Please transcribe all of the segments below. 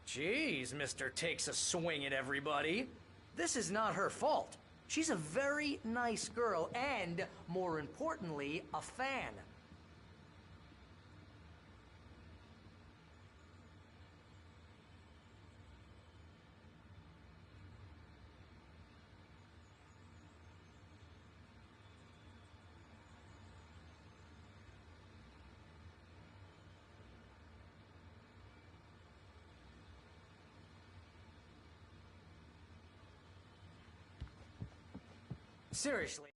Jeez, Mr. Takes a swing at everybody. This is not her fault. She's a very nice girl and, more importantly, a fan. Seriously.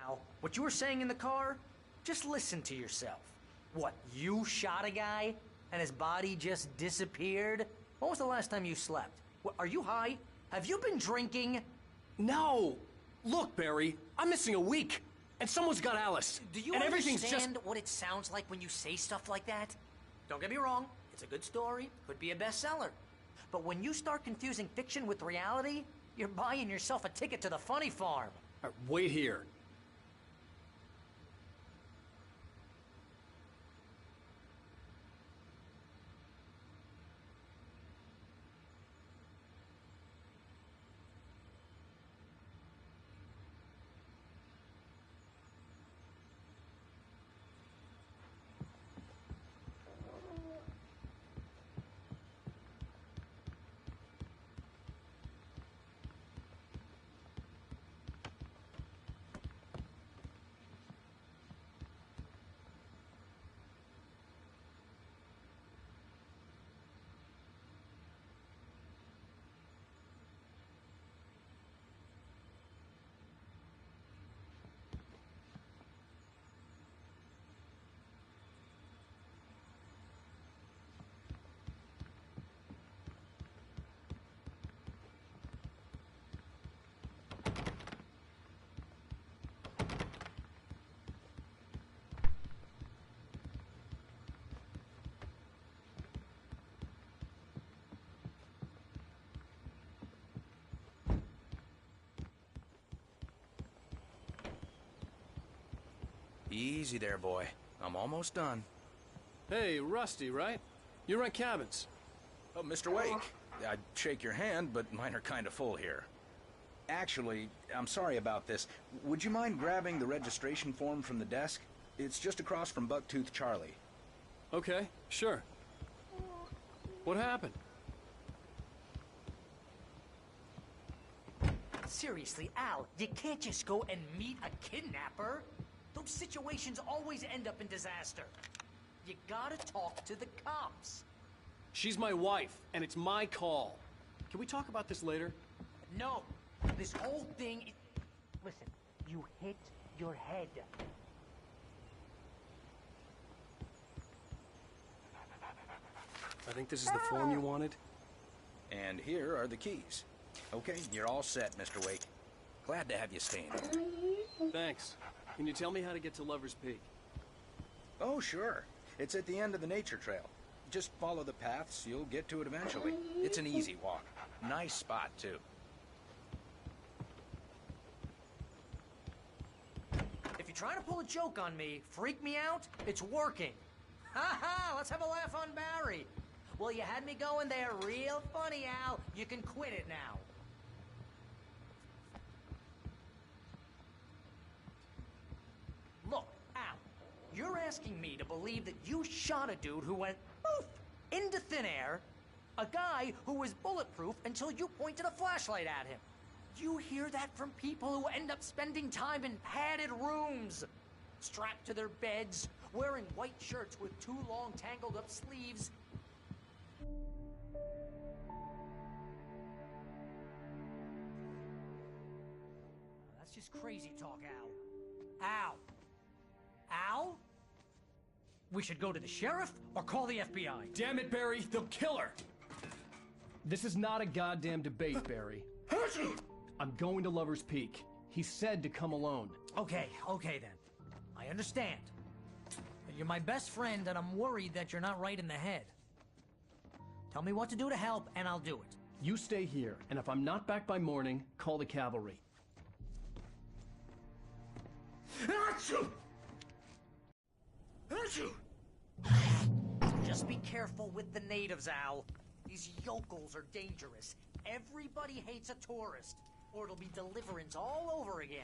Al, what you were saying in the car, just listen to yourself. What, you shot a guy and his body just disappeared? When was the last time you slept? What, are you high? Have you been drinking? No! Look, Barry, I'm missing a week, and someone's got Alice. Do you and everything's understand what it sounds like when you say stuff like that? Don't get me wrong, it's a good story, could be a bestseller. But when you start confusing fiction with reality, you're buying yourself a ticket to the funny farm. Wait here. Easy there, boy. I'm almost done. Hey, Rusty, right? You rent cabins. Oh, Mr. Wake. I'd shake your hand, but mine are kind of full here. Actually, I'm sorry about this. Would you mind grabbing the registration form from the desk? It's just across from Bucktooth Charlie. Okay, sure. What happened? Seriously, Al, you can't just go and meet a kidnapper. Those situations always end up in disaster. You gotta talk to the cops. She's my wife, and it's my call. Can we talk about this later? No, this whole thing is... Listen, you hit your head. I think this is the form you wanted. And here are the keys. Okay, you're all set, Mr. Wake. Glad to have you staying. Thanks. Can you tell me how to get to Lover's Peak? Oh, sure. It's at the end of the nature trail. Just follow the paths, you'll get to it eventually. It's an easy walk. Nice spot, too. If you're trying to pull a joke on me, freak me out, it's working. Ha ha, let's have a laugh on Barry. Well, you had me going there real funny, Al. You can quit it now. Look, Al, you're asking me to believe that you shot a dude who went poof into thin air, a guy who was bulletproof until you pointed a flashlight at him. You hear that from people who end up spending time in padded rooms, strapped to their beds, wearing white shirts with too long tangled up sleeves. That's just crazy talk, Al. Al! Al? We should go to the sheriff or call the FBI. Damn it, Barry, they'll kill her! This is not a goddamn debate, Barry. I'm going to Lover's Peak. He said to come alone. Okay then. I understand. But you're my best friend and I'm worried that you're not right in the head. Tell me what to do to help and I'll do it. You stay here, and if I'm not back by morning, call the cavalry. Just be careful with the natives, Al. These yokels are dangerous. Everybody hates a tourist, or it'll be deliverance all over again.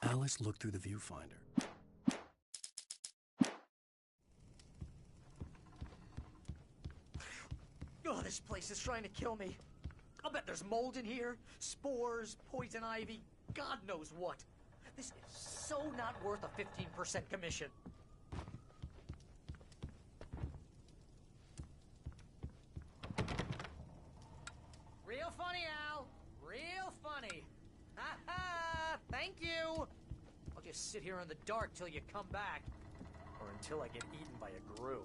Alice looked through the viewfinder. Oh, this place is trying to kill me. I'll bet there's mold in here, spores, poison ivy, God knows what. This is so not worth a 15% commission. Real funny, Al. Real funny. Ha ha! Thank you! I'll just sit here in the dark till you come back. Or until I get eaten by a grue.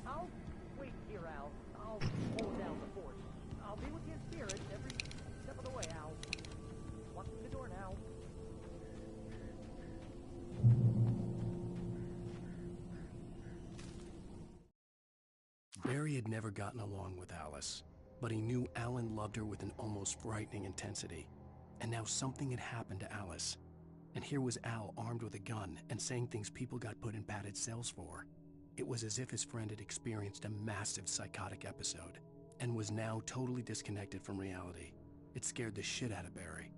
I'll wait here, Al. I'll hold down the fort. I'll be with you in spirit every step of the way, Al. Walk through the door now. Barry had never gotten along with Alice, but he knew Alan loved her with an almost frightening intensity. And now something had happened to Alice. And here was Al armed with a gun and saying things people got put in padded cells for. It was as if his friend had experienced a massive psychotic episode and was now totally disconnected from reality. It scared the shit out of Barry.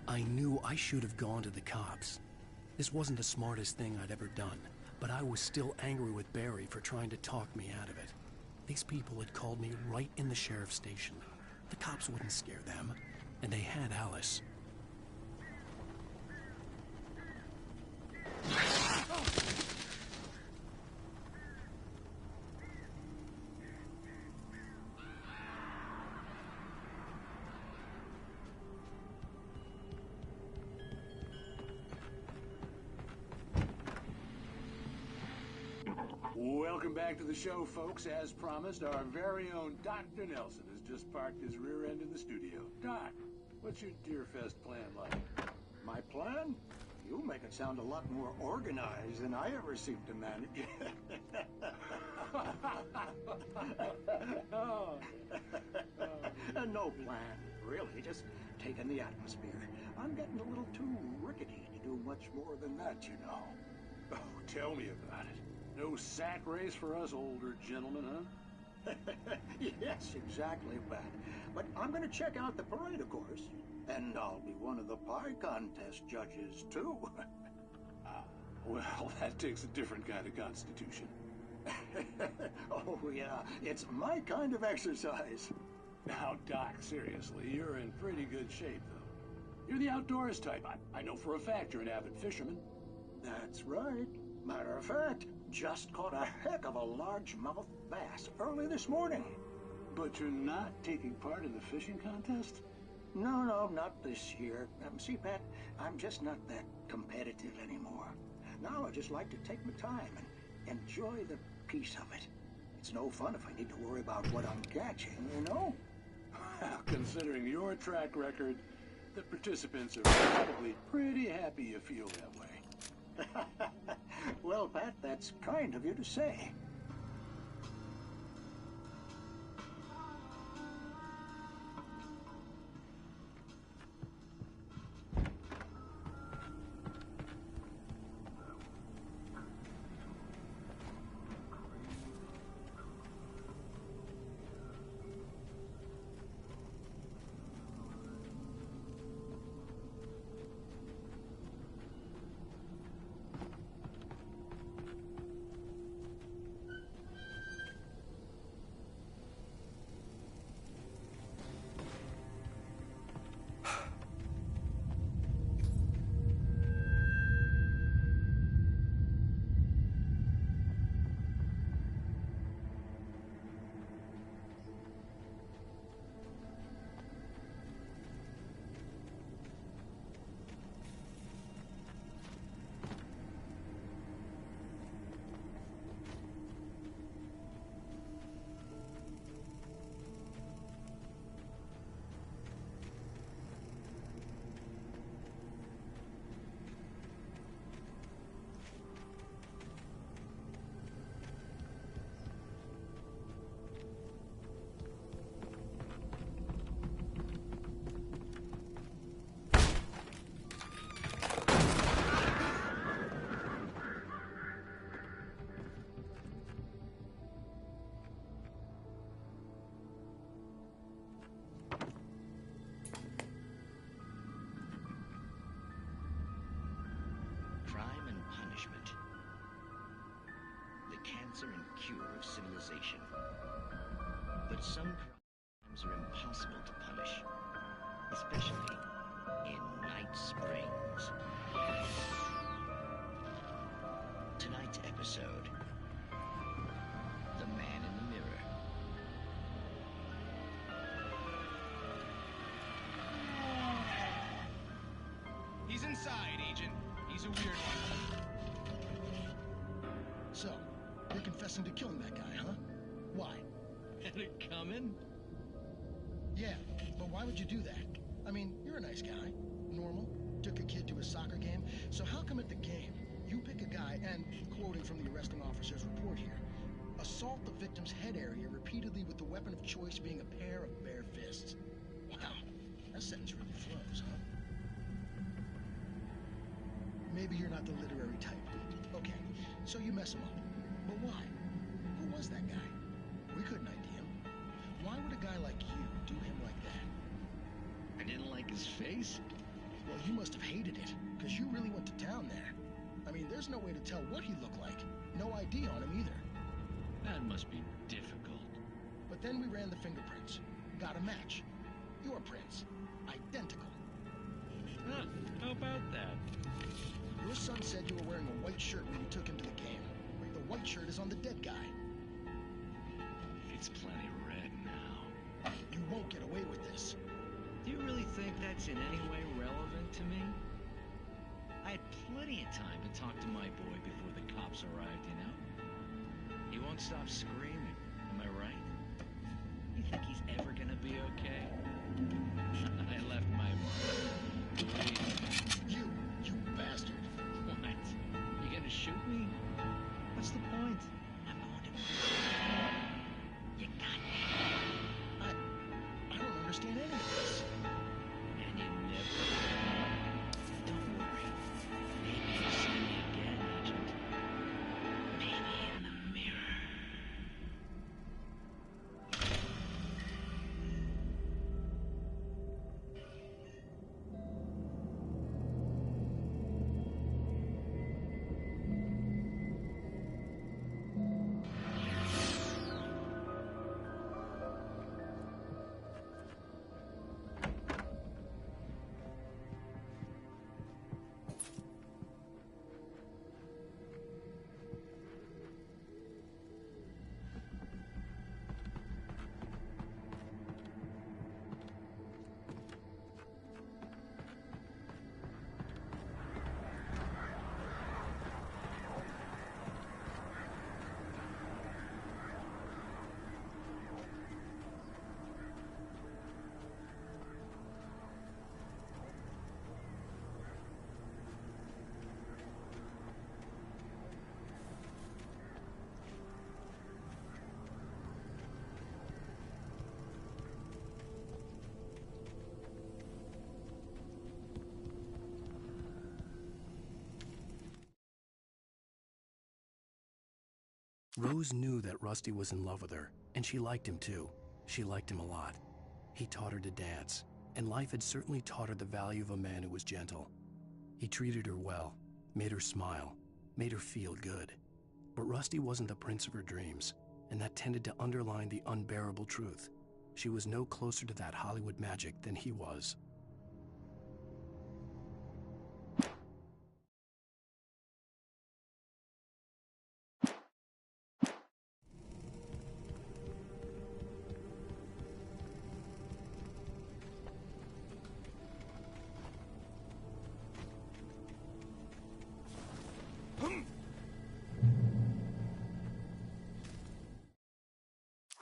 I knew I should have gone to the cops. This wasn't the smartest thing I'd ever done, but I was still angry with Barry for trying to talk me out of it. These people had called me right in the sheriff's station. The cops wouldn't scare them, and they had Alice. Welcome back to the show, folks. As promised, our very own Dr. Nelson has just parked his rear end in the studio. Doc, what's your Deerfest plan like? My plan? You make it sound a lot more organized than I ever seem to manage. No plan, really. Just taking the atmosphere. I'm getting a little too rickety to do much more than that, you know. Oh, tell me about it. No sack race for us older gentlemen, huh? Yes, exactly, Pat. But I'm going to check out the parade, of course. And I'll be one of the pie contest judges, too. Well, that takes a different kind of constitution. Oh, yeah. It's my kind of exercise. Now, Doc, seriously, you're in pretty good shape, though. You're the outdoors type. I know for a fact you're an avid fisherman. That's right. Matter of fact, just caught a heck of a largemouth bass early this morning. But you're not taking part in the fishing contest? No, not this year. See, Pat, I'm just not that competitive anymore. Now I just like to take my time and enjoy the peace of it. It's no fun if I need to worry about what I'm catching, you know? Well, considering your track record, the participants are probably pretty happy you feel that way. Well, Pat, that's kind of you to say. Cancer and cure of civilization. But some crimes are impossible to punish, especially in Night Springs. Tonight's episode, The Man in the Mirror. He's inside, Agent. He's a weird one. So, you're confessing to killing that guy, huh? Why? Had it coming? Yeah, but why would you do that? I mean, you're a nice guy. Normal. Took a kid to a soccer game. So how come at the game, you pick a guy and, quoting from the arresting officer's report here, assault the victim's head area repeatedly with the weapon of choice being a pair of bare fists? Wow, that sentence really flows, huh? Maybe you're not the literary type. Okay, so you mess him up. But why? Who was that guy? We couldn't ID him. Why would a guy like you do him like that? I didn't like his face. Well, you must have hated it, because you really went to town there. I mean, there's no way to tell what he looked like. No ID on him either. That must be difficult. But then we ran the fingerprints. Got a match. Your prints. Identical. Huh, how about that? Your son said you were wearing a white shirt when you took him to the game. The white shirt is on the dead guy. It's plenty red now. You won't get away with this. Do you really think that's in any way relevant to me? I had plenty of time to talk to my boy before the cops arrived, you know? He won't stop screaming, am I right? He think he's ever gonna be okay? I left my mark. Please. You bastard. What? You gonna shoot me? What's the point? I'm going to... You got me. I don't understand any of this. And you never will. Don't worry. Maybe you'll see me again, Agent. Maybe in the mirror. Rose knew that Rusty was in love with her, and she liked him too. She liked him a lot. He taught her to dance, and life had certainly taught her the value of a man who was gentle. He treated her well, made her smile, made her feel good. But Rusty wasn't the prince of her dreams, and that tended to underline the unbearable truth. She was no closer to that Hollywood magic than he was.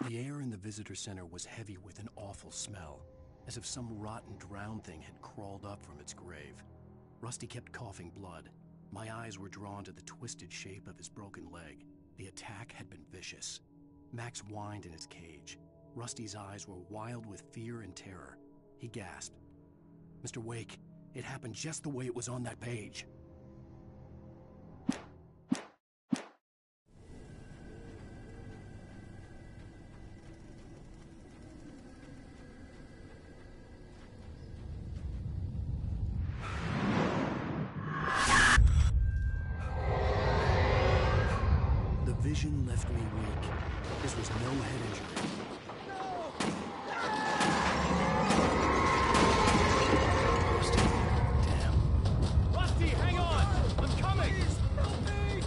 The air in the visitor center was heavy with an awful smell, as if some rotten drowned thing had crawled up from its grave. Rusty kept coughing blood. My eyes were drawn to the twisted shape of his broken leg. The attack had been vicious. Max whined in his cage. Rusty's eyes were wild with fear and terror. He gasped. "Mr. Wake, it happened just the way it was on that page." The vision left me weak. This was no head injury. Rusty, damn. Rusty, hang on! I'm coming! Please, help me!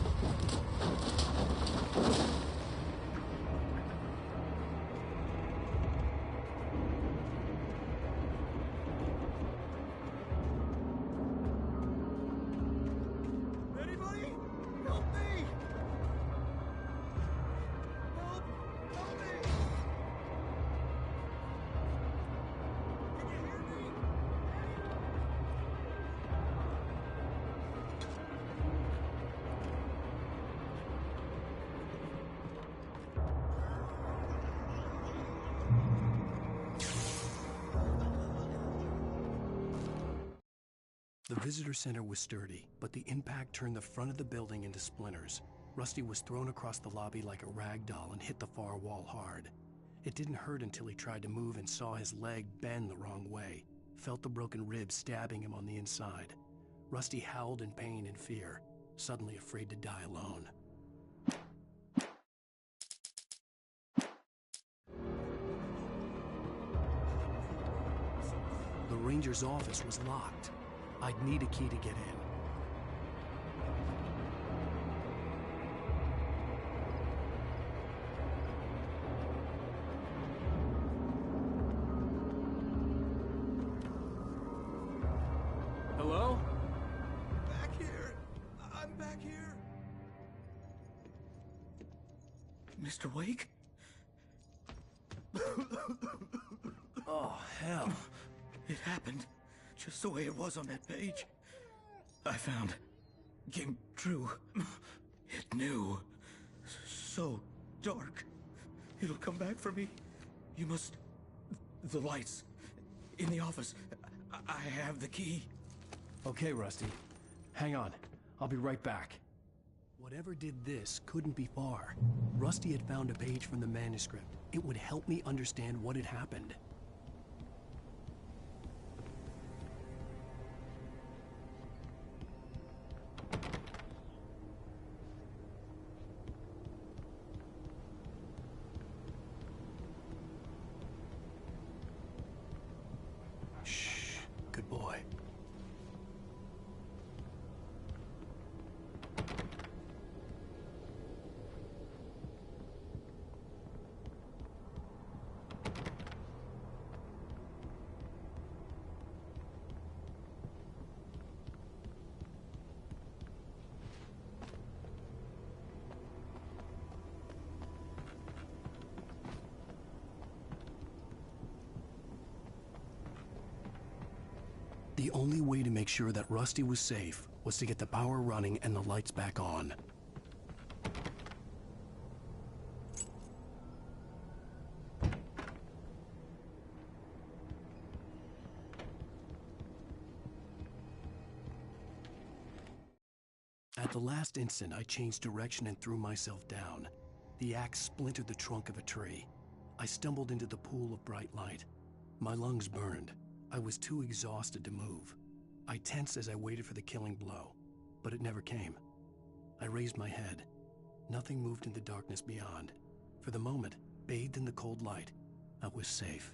Anybody? Help me! Help! Help me! Can you hear me? The visitor center was sturdy, but the impact turned the front of the building into splinters. Rusty was thrown across the lobby like a rag doll and hit the far wall hard. It didn't hurt until he tried to move and saw his leg bend the wrong way, felt the broken ribs stabbing him on the inside. Rusty howled in pain and fear, suddenly afraid to die alone. The ranger's office was locked. I'd need a key to get in. Hello? Back here! I'm back here! Mr. Wake? hell? It happened just the way it was on that page. I found came true. It knew. So dark. It'll come back for me. You must... The lights. In the office. I have the key. Okay, Rusty. Hang on. I'll be right back. Whatever did this couldn't be far. Rusty had found a page from the manuscript. It would help me understand what had happened. Shh. Good boy. The only way to make sure that Rusty was safe was to get the power running and the lights back on. At the last instant, I changed direction and threw myself down. The axe splintered the trunk of a tree. I stumbled into the pool of bright light. My lungs burned. I was too exhausted to move. I tensed as I waited for the killing blow, but it never came. I raised my head. Nothing moved in the darkness beyond. For the moment, bathed in the cold light, I was safe.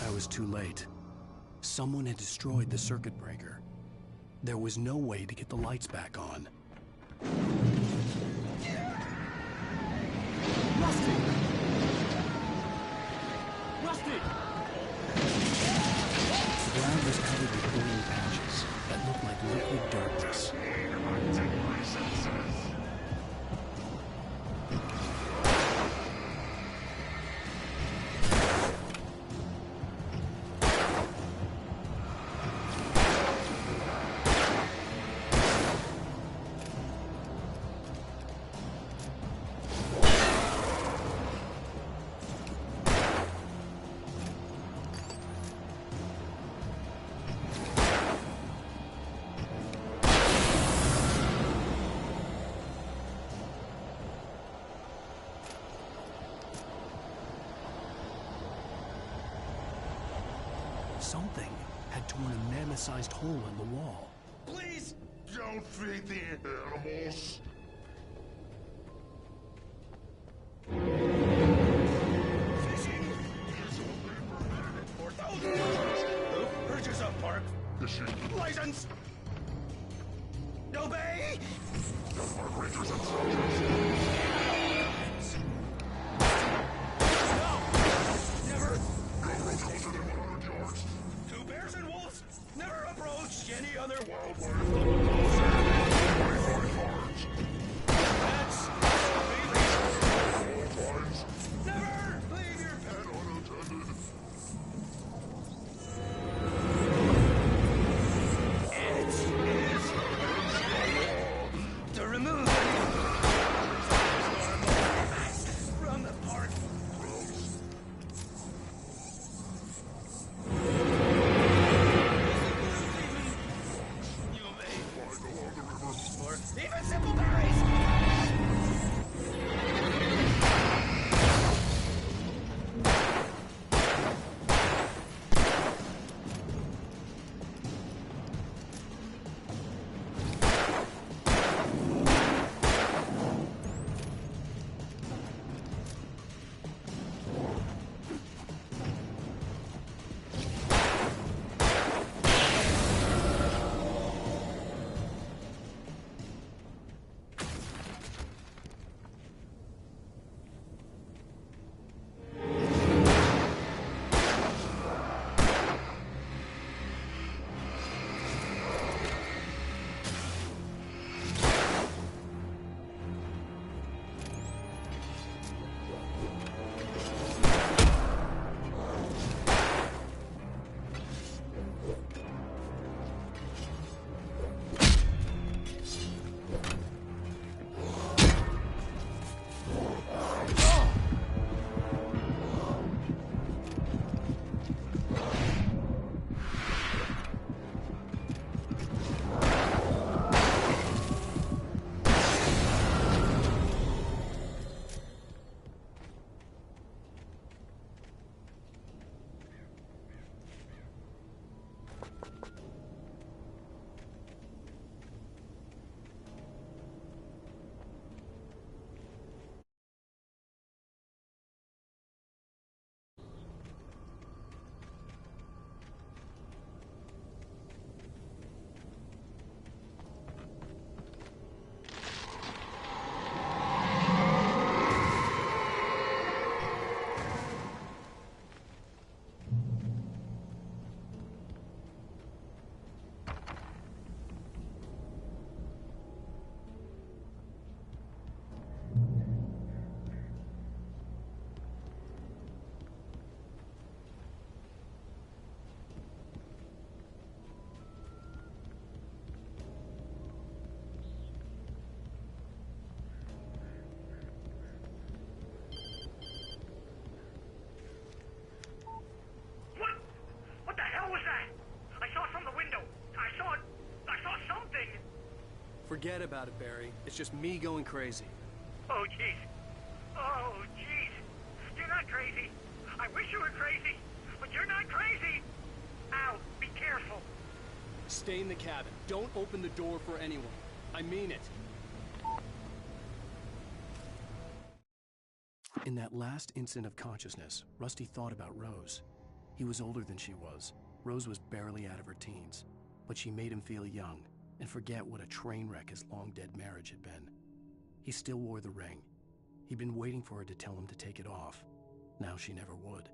I was too late. Someone had destroyed the circuit breaker. There was no way to get the lights back on. Rusty! Rusty! The ground was covered with glowing patches that looked like liquid darkness. Something had torn a mammoth-sized hole in the wall. Please! Don't feed the animals! Fishing! 4,000 Who purchase a park? Fishing. License! Obey! Park rangers and soldiers. No! Never! Railroad closer than 100 yards. Two bears and wolves! Never approach any other Wildlife closer. 25 yards. That's illegal. All lines. Never leave your And unattended. It is to remove any Forget about it, Barry. It's just me going crazy. Oh, jeez. Oh, jeez. You're not crazy. I wish you were crazy, but you're not crazy. Ow, be careful. Stay in the cabin. Don't open the door for anyone. I mean it. In that last instant of consciousness, Rusty thought about Rose. He was older than she was. Rose was barely out of her teens, but she made him feel young and forget what a train wreck his long-dead marriage had been. He still wore the ring. He'd been waiting for her to tell him to take it off. Now she never would.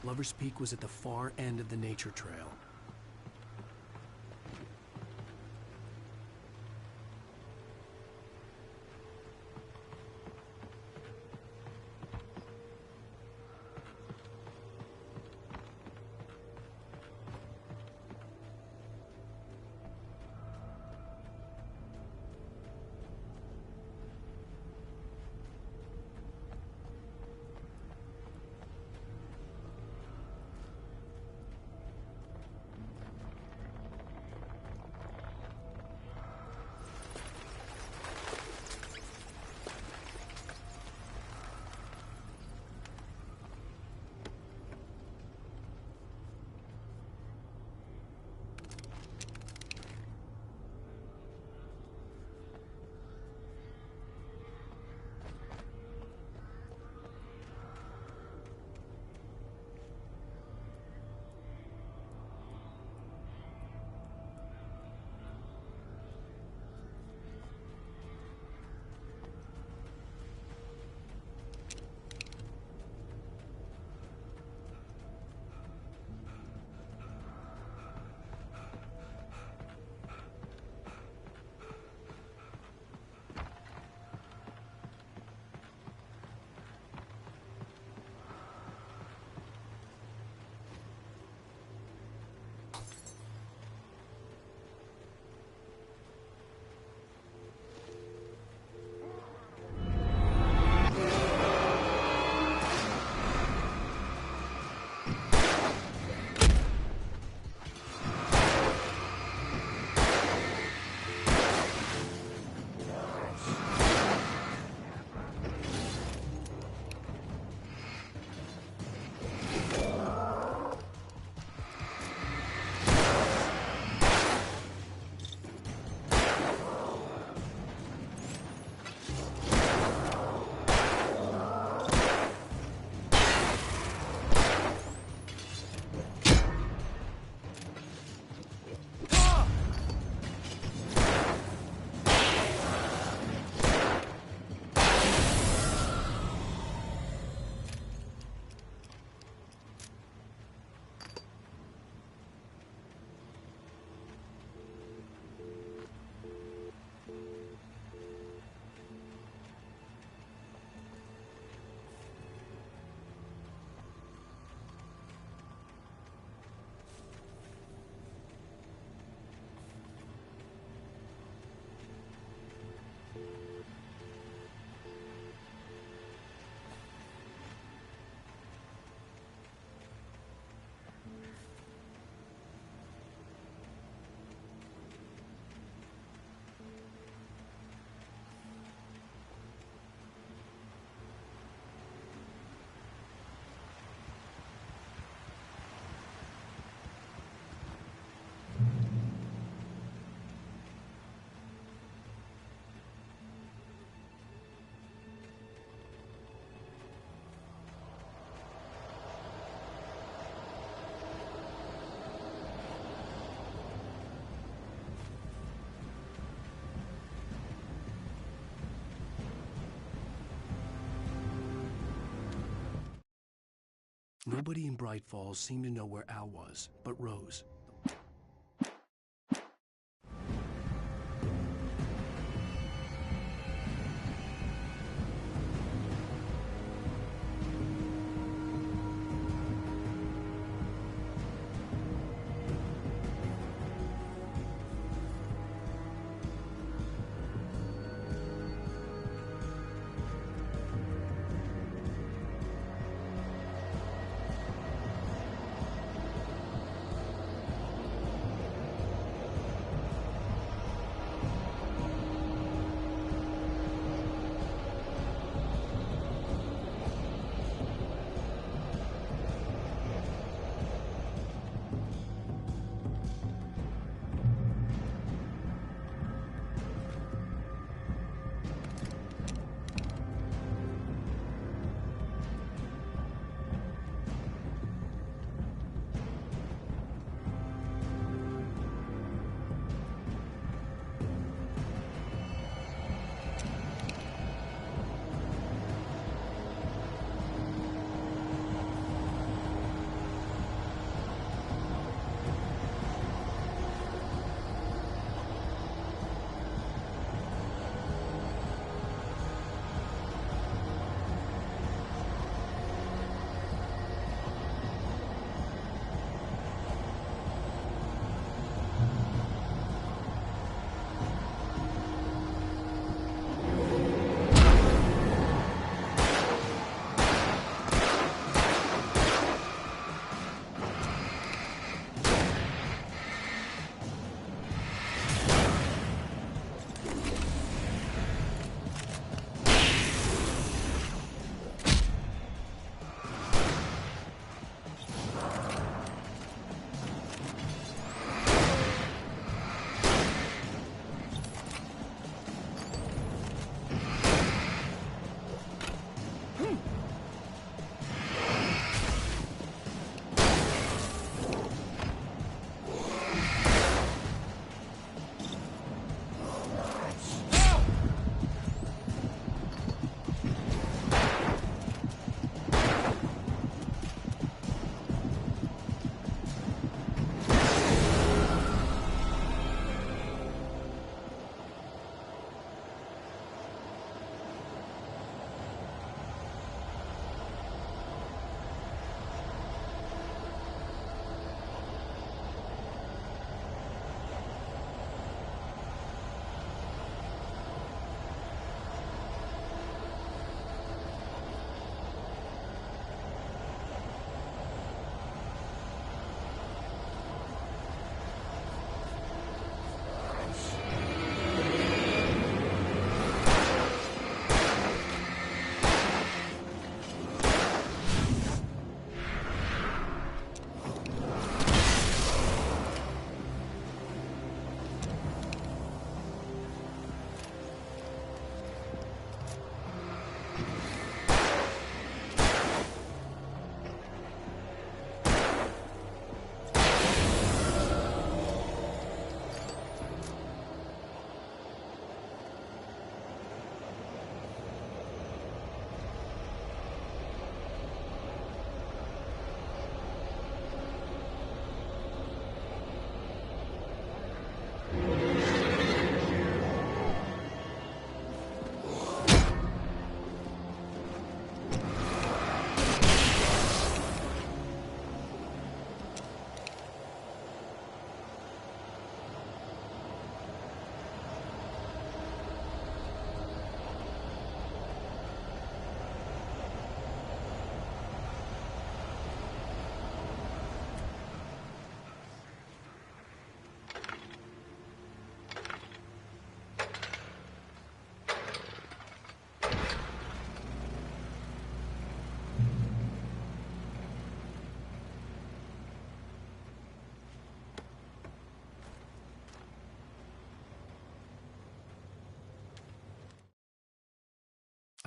Lover's Peak was at the far end of the nature trail. Nobody in Bright Falls seemed to know where Al was, but Rose.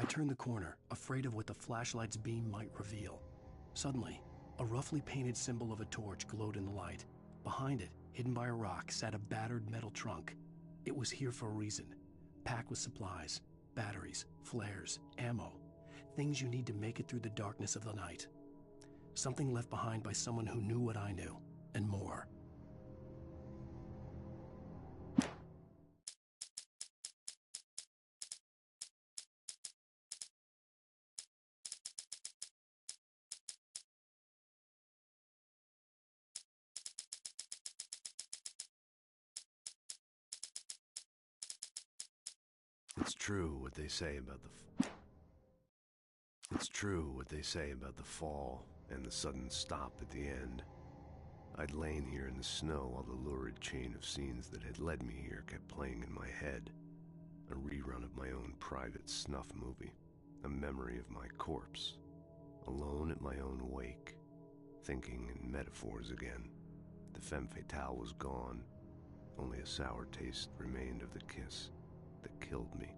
I turned the corner, afraid of what the flashlight's beam might reveal. Suddenly, a roughly painted symbol of a torch glowed in the light. Behind it, hidden by a rock, sat a battered metal trunk. It was here for a reason, packed with supplies, batteries, flares, ammo, things you need to make it through the darkness of the night. Something left behind by someone who knew what I knew, and more. It's true what they say about the fall and the sudden stop at the end. I'd lain here in the snow while the lurid chain of scenes that had led me here kept playing in my head. A rerun of my own private snuff movie. A memory of my corpse. Alone at my own wake. Thinking in metaphors again. The femme fatale was gone. Only a sour taste remained of the kiss that killed me.